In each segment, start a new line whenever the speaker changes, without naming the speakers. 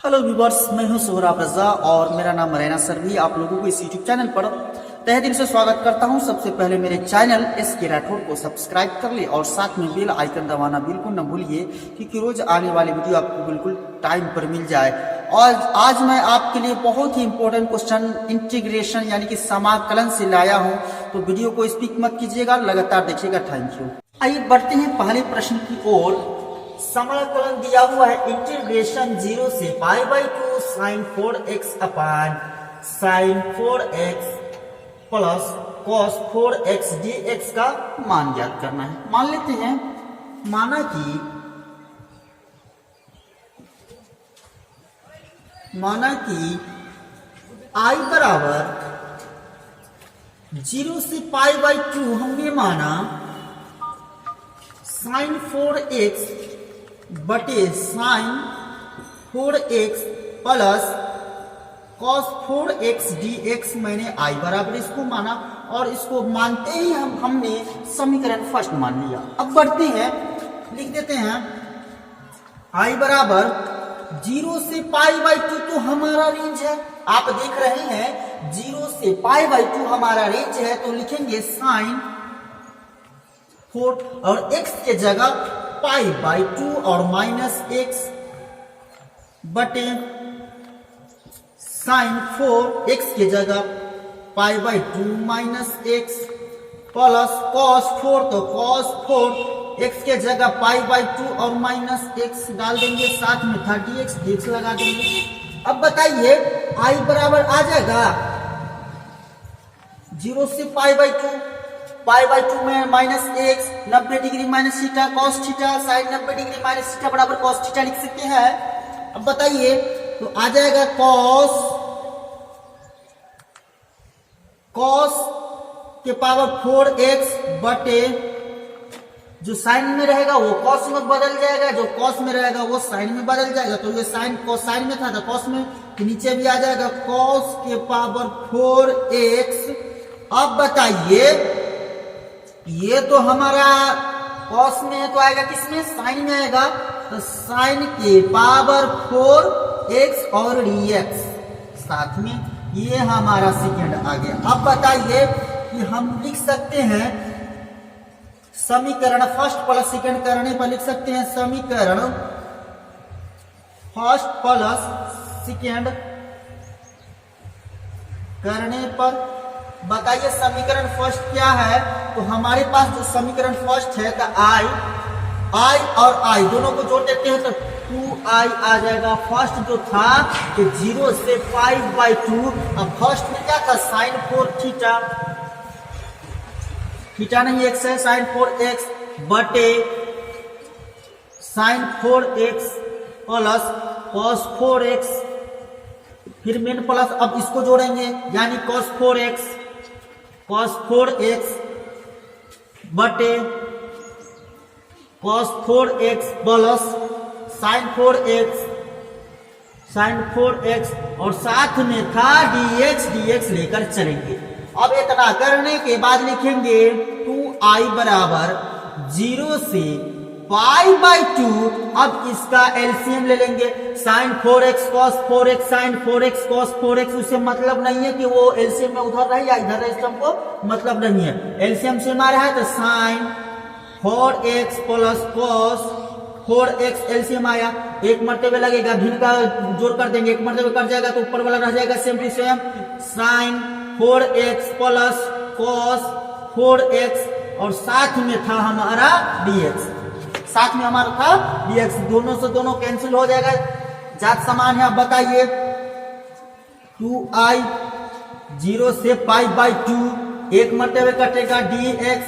Hello viewers, मैं हूं सोहराब रजा और मेरा नाम रैना सरवी। आप लोगों को इस यूट्यूब चैनल पर तहे दिल से स्वागत करता हूं। सबसे पहले मेरे चैनल एसके राठौड़ को सब्सक्राइब कर ले और साथ में बेल आइकन दबाना बिल्कुल न भूलिए, क्योंकि रोज आने वाली वीडियो आपको बिल्कुल टाइम पर मिल जाए। और आज मैं आपके लिए बहुत ही इंपॉर्टेंट क्वेश्चन इंटीग्रेशन यानी कि समाकलन से लाया हूँ, तो वीडियो को स्किप मत कीजिएगा, लगातार देखिएगा। Thank you. आइए बढ़ते हैं पहले प्रश्न की ओर। समाकलन दिया हुआ है इंटीग्रेशन 0 से π/2 sin 4x अपान sin 4x plus cos 4x dx का मान ज्ञात करना है। मान लेते हैं, माना कि I बराबर 0 से π/2 हमने माना sin 4x बटे sine 4x plus cos 4x dx मैंने I बराबर इसको माना और इसको मानते ही हमने समीकरण फर्स्ट मान लिया। अब बढ़ते हैं, लिख देते हैं I बराबर 0 से π/2 तो हमारा रेंज है। आप देख रहे हैं 0 से π/2 हमारा रेंज है, तो लिखेंगे साइन 4 और x के जगह π/2 और माइनस x बटे साइन 4 x के जगह π/2 माइनस x प्लस cos 4 तो cos 4 x के जगह π/2 और माइनस x डाल देंगे, साथ में 30x dx लगा देंगे। अब बताइए I बराबर आ जाएगा 0 से π/2 में minus x 90 degree minus theta cos theta sine 90 degree minus theta बराबर cos थीटा लिख सकते हैं। अब बताइए तो आ जाएगा cos के पावर 4x बटे जो साइन में रहेगा वो cos में बदल जाएगा, जो cos में रहेगा वो साइन में बदल जाएगा। तो ये साइन कोसाइन में था तो cos में, तो नीचे भी आ जाएगा cos के पावर 4x। अब बताइए ये तो हमारा cos में है तो आएगा किसमें, साइन में आएगा, तो साइन के पावर 4x और dx साथ में, ये हमारा सेकेंड आ गया। अब बताइए कि हम लिख सकते हैं समीकरण फर्स्ट प्लस सेकेंड करने पर लिख सकते हैं समीकरण फर्स्ट प्लस सेकेंड करने पर। बताइए समीकरण फर्स्ट क्या है, तो हमारे पास जो समीकरण फर्स्ट है तो I और I दोनों को जोड़ देते हैं तो 2I आ जाएगा। फर्स्ट जो था कि 0 से π/2, अब फर्स्ट में क्या था साइन 4 थीटा नहीं x है, साइन 4x बटे sine 4x plus cos 4x, फिर मेन प्लस, अब इसको जोड़ेंगे यानी cos 4x बटे cos 4x plus sin 4x और साथ में था dx लेकर चलेंगे। अब इतना करने के बाद लिखेंगे 2I बराबर 0 से π/2। अब इसका एलसीएम ले लेंगे, sign 4x cos 4x sign 4x cos 4x, उससे मतलब नहीं है कि वो एलसीएम में उधर रहे या इधर रहे, इससे हमको मतलब नहीं है। एलसीएम से मारा है तो sign 4x plus cos 4x LCM आया, एक मर्तबे लगेगा, भिन्न का जोड़ कर देंगे, एक मर्तबे कर जाएगा तो ऊपर वाला रह जाएगा same to same, sine 4x plus cos 4x और साथ में था हमारा dx, साथ में हमारा था dx, दोनों से दोनों कैंसिल हो जाएगा, जात समान है। अब बताइए 2I 0 से π/2 एक मर्तबे कटेगा dx,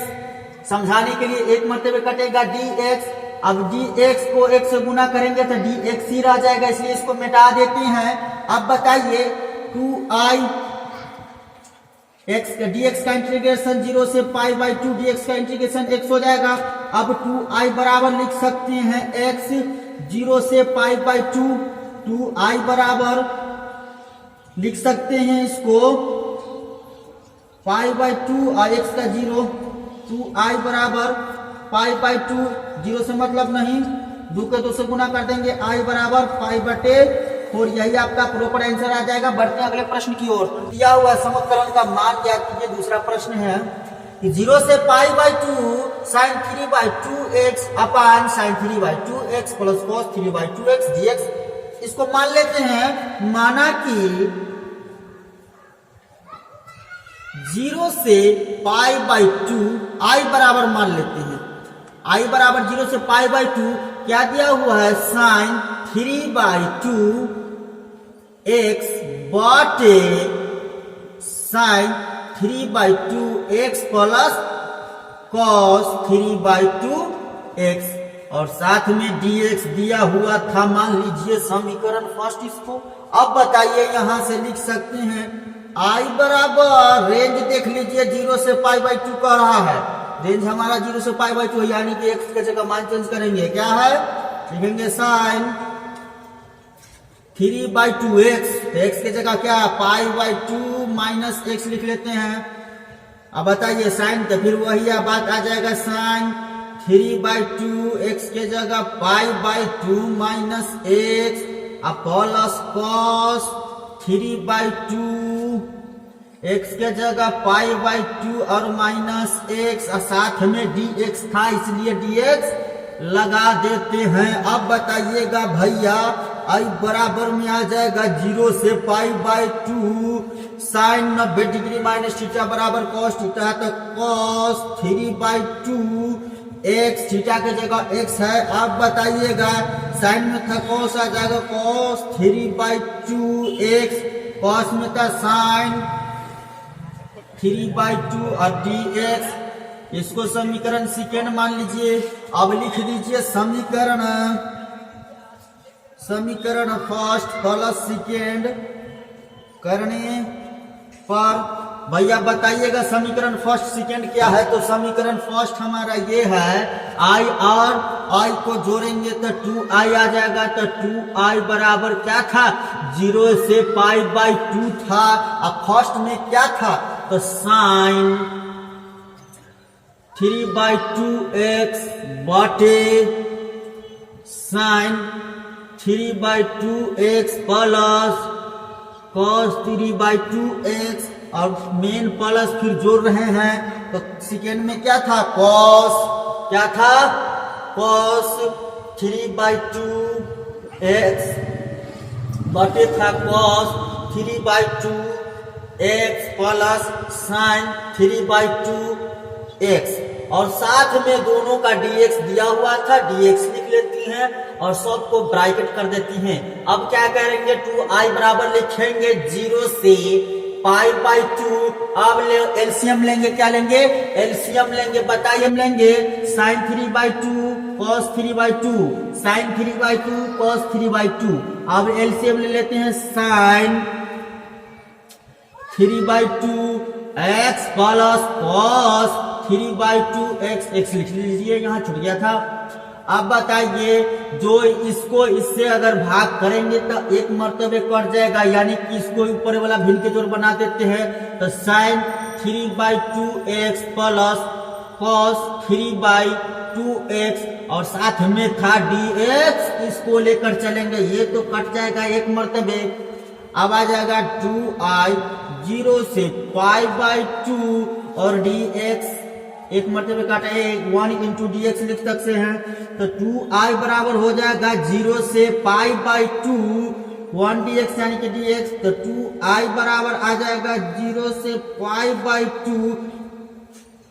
समझाने के लिए एक मर्तबे कटेगा dx। अब dx को x से गुना करेंगे तो dx ही रह जाएगा, इसलिए इसको मिटा देते हैं। अब बताइए 2I dx का इंटीग्रेशन 0 से π/2 dx का इंटीग्रेशन x हो जाएगा। अब 2I बराबर लिख सकते हैं x 0 से π/2, 2I बराबर लिख सकते हैं इसको π/2 और x का 0, 2I बराबर π/2, 0 से मतलब नहीं, 2 के 2 से गुना कर देंगे, I बराबर पाई बटे और यही आपका प्रॉपर आंसर आ जाएगा। बढ़ते हैं अगले प्रश्न की ओर। दिया हुआ समीकरण का मान ज्ञात कीजिए। दूसरा प्रश्न है कि 0 से pi by 2 sine 3 by 2x upon sine 3 by 2x plus cos 3 by 2x dx। इसको मान लेते हैं, माना कि 0 से पाई बाई 2 आई बराबर मान लेते हैं, आई बराबर 0 से पाई बाई 2 क्या दिया हुआ है, साइन 3 बाई 2 x बटे sine 3 by 2 x plus cos 3 by 2 x और साथ में dx दिया हुआ था। मान लीजिए समीकरण फर्स्ट इसको। अब बताइए, यहां से लिख सकते हैं i बराबर रेंज देख लीजिए 0 से पाई बाई 2 का रहा है, रेंज हमारा 0 से पाई बाई 2 यानी कि x के जगह मान चेंज करेंगे, क्या है लिखेंगे साइन 3 बाई 2x, तो x के जगह क्या पाई बाई 2 माइनस x लिख लेते हैं। अब बताइए साइन, तो फिर वही बात आ जाएगा साइन 3 बाई 2 x के जगह पाई by 2 minus x plus cos 3 by 2 x के जगह पाई बाई 2 और माइनस x और साथ में dx था इसलिए dx लगा देते हैं। अब बताइएगा भैया i बराबर में आ जाएगा 0 से pi by 2 sine 90 degree minus theta बराबर कॉस थीटा, तो कॉस 3 बाई 2 x थीटा के जगह x है। अब बताइएगा साइन में था कॉस आ जाएगा कॉस 3 बाई 2 x, कॉस में था साइन 3 बाई 2 और dx। इसको समीकरण सेकेंड मान लीजिए। अब लिख दीजिए समीकरण फर्स्ट प्लस सेकेंड करने पर भैया बताइएगा समीकरण फर्स्ट सेकेंड क्या है। तो समीकरण फर्स्ट हमारा ये है i और i को जोड़ेंगे तो 2i आ जाएगा, तो 2i बराबर क्या था 0 से पाई बाई 2 था। अब फर्स्ट में क्या था, तो साइन 3 बाई 2x बटे sine 3 by 2x plus cos 3 by 2x और मेन प्लस फिर जोड़ रहे हैं, तो सेकेंड में क्या था कॉस, क्या था कॉस 3 बाई 2x बटे था cos 3 by 2x plus sign 3 by 2x और साथ में दोनों का dx दिया हुआ था, dx लिख लेती हैं और सब को ब्रैकेट कर देती हैं। अब क्या करेंगे 2i बराबर लिखेंगे 0 से पाई बाई 2। अब एलसीएम लेंगे, क्या लेंगे एलसीएम लेंगे, बताइए हम लेंगे sine 3 by 2 cos 3 by 2 sine 3 by 2 cos 3 by 2। अब एलसीएम ले लेते हैं sine 3 by 2 x plus cos 3 by 2 x लिख लीजिए, यहाँ छूट गया था। अब बताइए जो इसको इससे अगर भाग करेंगे तो एक मर्तबे कट जाएगा, यानी कि इसको ऊपर वाला भिन्न के जोड़ बना देते हैं, तो sine 3 by 2x plus cos 3 by 2x और साथ में था dx, इसको लेकर चलेंगे, ये तो कट जाएगा एक मर्तबे। अब आ जाएगा 2i 0 से पाई बाई 2 और dx एक मर्तबे काटा 1 इंटू dx लिख सकते हैं, तो 2i बराबर हो जाएगा 0 से पाई बाई 2 1 dx यानी कि dx, तो 2i बराबर आ जाएगा 0 से पाई बाई 2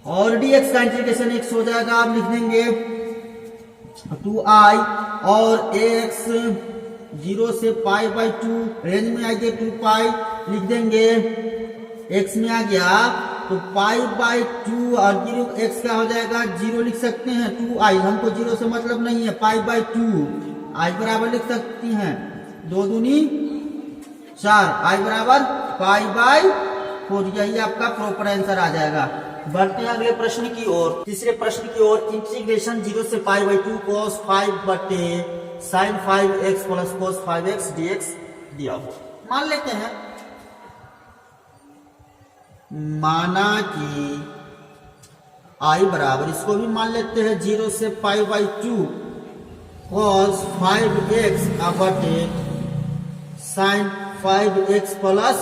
और dx का इंटीग्रेशन x हो जाएगा। आप लिख देंगे 2i और x 0 से पाई बाई 2 रेंज में आएगी 2 पाई लिख देंगे, x में आ गया तो पाई बाई 2 और 0 x का हो जाएगा 0 लिख सकते हैं 2i, हमको 0 से मतलब नहीं है, पाई बाई 2 i बराबर लिख सकती हैं 2 दूनी 4 i बराबर पाई बाई 4। यही आपका प्रॉपर आंसर आ जाएगा। बढ़ते हैं अगले प्रश्न की ओर। तीसरे प्रश्न की ओर इंटीग्रेशन 0 से पाई बाई 2 cos 5 बटे sign 5x plus cos 5x dx दिया हुआ। मान लेते हैं, माना कि i बराबर, इसको भी मान लेते हैं 0 से पाई बाई 2 cos 5x बटे sign 5x plus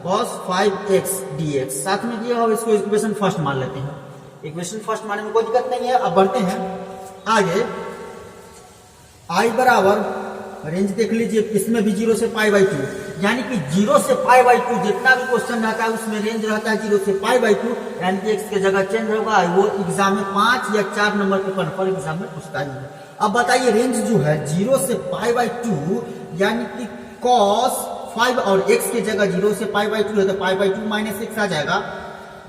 cos 5x dx। साथ में दिया हो, इसको इक्वेशन फर्स्ट मान लेते हैं। इक्वेशन फर्स्ट मानने में कोई दिक्कत नहीं है। अब बढ़ते हैं आगे। I बराबर रेंज देख लीजिए, इसमें भी 0 से π/2, यानी कि 0 से π/2 जितना भी क्वेश्चन रहता है उसमें रेंज रहता है 0 से π/2, यानी कि x की जगह चेंज होगा। वो एग्जाम में 5 या 4 नंबर के पर एग्जाम में पूछता है। अब बताइए रेंज जो है 0 से π/2, यानी कि cos 5 और x की जगह 0 से π/2 है तो π/2 माइनस x आ जाएगा,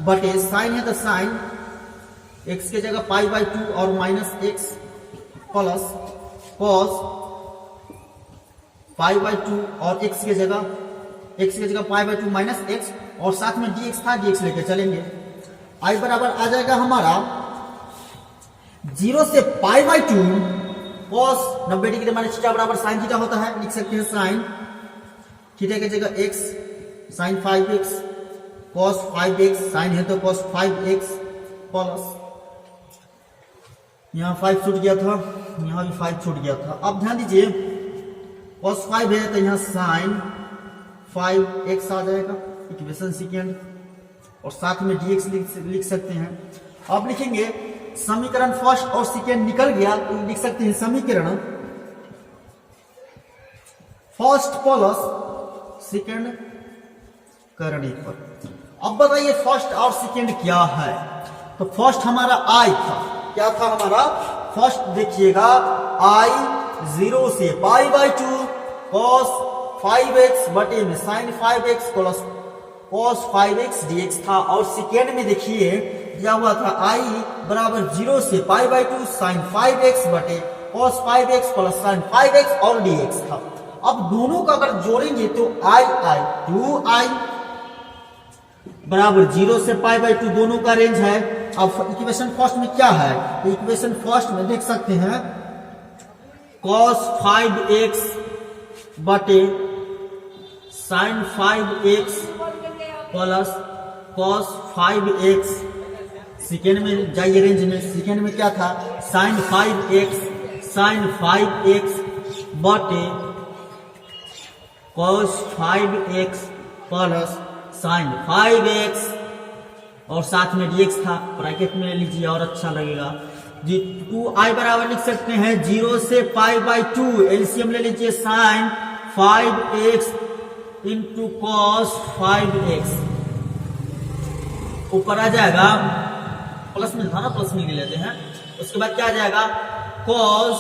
बटे साइन है तो साइन x की जगह π/2 और माइनस x प्लस cos 5/2 और x की जगह π/2 माइनस x, और साथ में dx था, dx लेके चलेंगे। I बराबर आ जाएगा हमारा 0 से π/2 cos 90 डिग्री माइनस थीटा बराबर साइन थीटा होता है। लिख सकते हैं साइन थीटा की जगह x sign 5x cos 5x, sign है तो cos 5x प्लस यहाँ 5 छूट गया था, यहाँ भी 5 छूट गया था। अब ध्यान दीजिए cos 5 है तो यहाँ साइन 5x आ जाएगा, इक्वेशन सेकेंड, और साथ में dx लिख सकते हैं। अब लिखेंगे समीकरण फर्स्ट और सेकेंड निकल गया तो लिख सकते हैं समीकरण फर्स्ट प्लस सेकेंड करने पर। अब बताइए फर्स्ट और सेकेंड क्या है। तो फर्स्ट हमारा I था, क्या था हमारा फर्स्ट, देखिएगा I 0 से π/2 cos 5x बटे में sin 5x plus cos 5x dx था। और सेकेंड में देखिए दिया हुआ था I बराबर 0 से π/2 sin 5x बटे cos 5x plus sin 5x और dx था। अब दोनों का अगर जोड़ेंगे तो I 2I बराबर 0 से π/2 दोनों का रेंज है। अब इक्वेशन फर्स्ट में क्या है, तो इक्वेशन फर्स्ट में देख सकते हैं cos 5x बटे sin 5x plus cos 5x। Second में जाइए रेंज में, सेकेंड में क्या था sin 5x बटे cos 5x plus sin 5x, और साथ में dx था, ब्रैकेट में ले लीजिए और अच्छा लगेगा जी। 2I बराबर लिख सकते हैं 0 से π/2, एलसीएम ले लीजिए sin 5x into cos 5x, ऊपर आ जाएगा प्लस में था ना, प्लस में लेते हैं। उसके बाद क्या आ जाएगा cos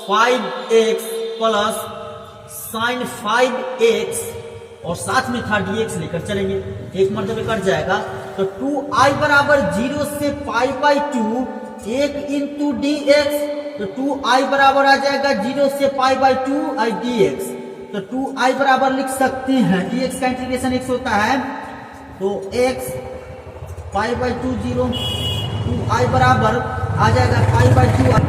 5x plus sin 5x, और साथ में था dx लेकर चलेंगे, एक मर्तबे कट जाएगा। तो 2I बराबर 0 से π/2 1 इंटू dx, तो 2I बराबर आ जाएगा 0 से π/2 dx। तो 2I बराबर लिख सकते हैं, dx का इंटीग्रेशन x होता है तो x π/2 0, 2I बराबर आ जाएगा π/2,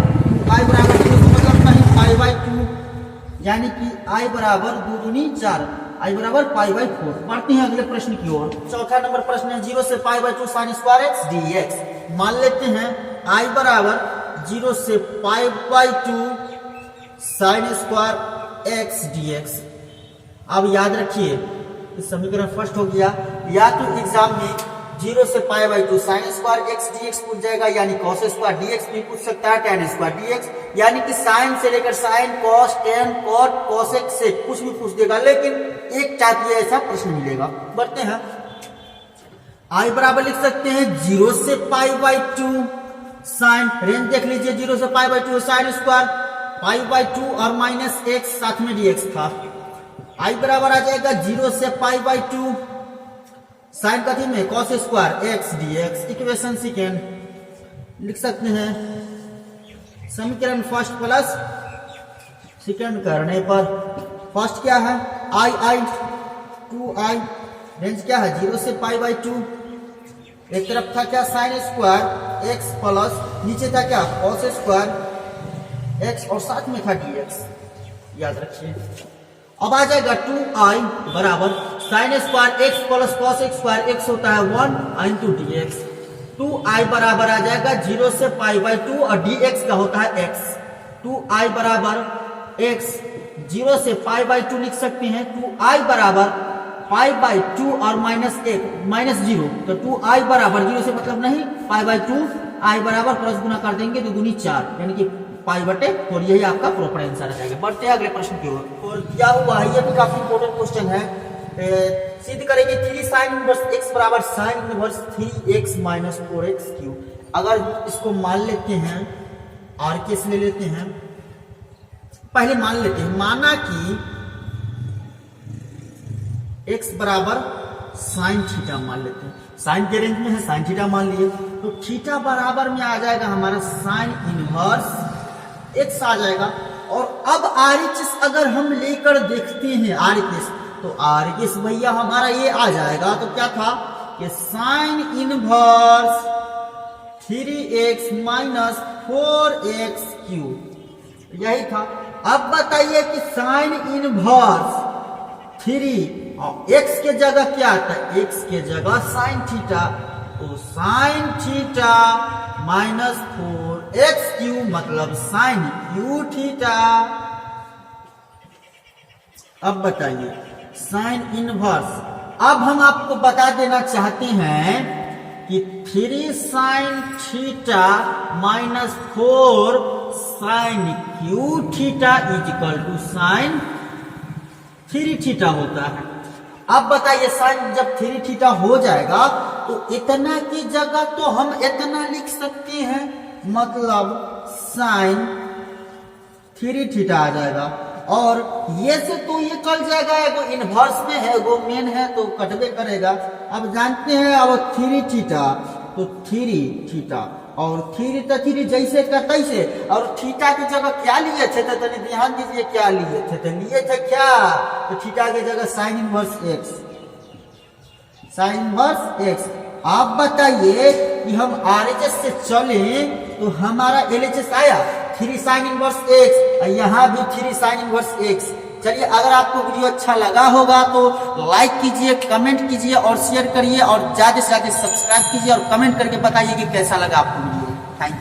2I बराबर 0 मतलब नहीं π/2, यानी कि I बराबर 2 दूनी 4, I बराबर π/4। बढ़ते हैं अगले प्रश्न की ओर। चौथा नंबर प्रश्न है 0 से π/2 sin स्क्वायर x dx। मान लेते हैं I बराबर 0 से π/2 sin स्क्वायर x dx। अब याद रखिए इस समीकरण फर्स्ट हो गया, या तो एग्जाम में 0 से π/2 sin स्क्वायर x dx पूछ जाएगा, यानी cos स्क्वायर dx भी पूछ सकता है, tan स्क्वायर dx, यानी कि साइन से लेकर sign cos tan cot cosec से कुछ भी पूछ देगा, लेकिन एक टाइप ये ऐसा प्रश्न मिलेगा। बढ़ते हैं I बराबर लिख सकते हैं 0 से π/2 साइन, रेंज देख लीजिए 0 से π/2 साइन स्क्वायर π/2 और माइनस x, साथ में dx था। I बराबर आ जाएगा 0 से π/2 साइन कथी में cos square x dx। Equation second लिख सकते हैं समीकरण फर्स्ट प्लस सेकेंड करने पर। फर्स्ट क्या है I 2I, रेंज क्या है 0 से π/2, एक तरफ था क्या साइन स्क्वायर x प्लस नीचे था क्या cos स्क्वायर x, और साथ में था dx, याद रखिए। अब आ जाएगा 2I बराबर sine square x plus cos square x होता है 1 इंटू dx। 2I बराबर आ जाएगा 0 से π/2 और dx का होता है x। 2I बराबर x 0 से पाई बाई 2 लिख सकते हैं। 2i बराबर पाई बाई 2 और -0, तो 2i बराबर 0 से मतलब नहीं, पाई बाई 2, i बराबर क्रॉस गुना कर देंगे तो दूनी 4, यानी कि पाई बटे 4, यही आपका प्रॉपर आंसर आ जाएगा। बढ़ते हैं अगले प्रश्न की ओर। और क्या हुआ है, ये भी काफी इंपॉर्टेंट क्वेश्चन है। सिद्ध करेंगे 3 sin इनवर्स x बराबर sin inverse 3x minus 4x cube. अगर इसको मान लेते हैं, आर केस ले लेते हैं, पहले मान लेते हैं, माना कि x बराबर साइन थीटा मान लेते हैं, साइन के रेंज में है, साइन थीटा मान लिए, तो थीटा बराबर में आ जाएगा हमारा साइन इनवर्स x आ जाएगा। और अब आरएचएस अगर हम लेकर देखते हैं आरएचएस, तो आरएचएस भैया हमारा ये आ जाएगा, तो क्या था कि sine inverse 3x minus 4x cube, यही था। अब बताइए कि साइन इनवर्स 3 और x के जगह क्या आता है, x के जगह साइन थीटा, तो sign theta minus 4x cube मतलब साइन क्यू थीटा। अब बताइए साइन इनवर्स, अब हम आपको बता देना चाहते हैं कि 3 sine theta minus 4 sine cube theta is equal to sine 3 theta होता है। अब बताइए साइन जब 3 थीटा हो जाएगा तो इतना की जगह तो हम इतना लिख सकते हैं, मतलब साइन 3 थीटा आ जाएगा। और ये से तो ये कट जाएगा, एगो इनवर्स में है, एगो मेन है, तो कटबे करेगा। अब जानते हैं अब 3 थीटा, तो 3 थीटा और 3 तो 3 जैसे का तैसे, और थीटा की जगह क्या लिए थे, तो तनी ध्यान दीजिए क्या लिए थे, तो लिए थे क्या, तो थीटा की जगह sine inverse x, sine inverse x। आप बताइए कि हम आरएचएस से चले तो हमारा एलएचएस आया 3 साइन इनवर्स x, यहाँ भी 3 साइन इनवर्स x। चलिए, अगर आपको वीडियो अच्छा लगा होगा तो लाइक कीजिए, कमेंट कीजिए और शेयर करिए, और ज्यादा से ज्यादा सब्सक्राइब कीजिए और कमेंट करके बताइए कि कैसा लगा आपको वीडियो। Thank you.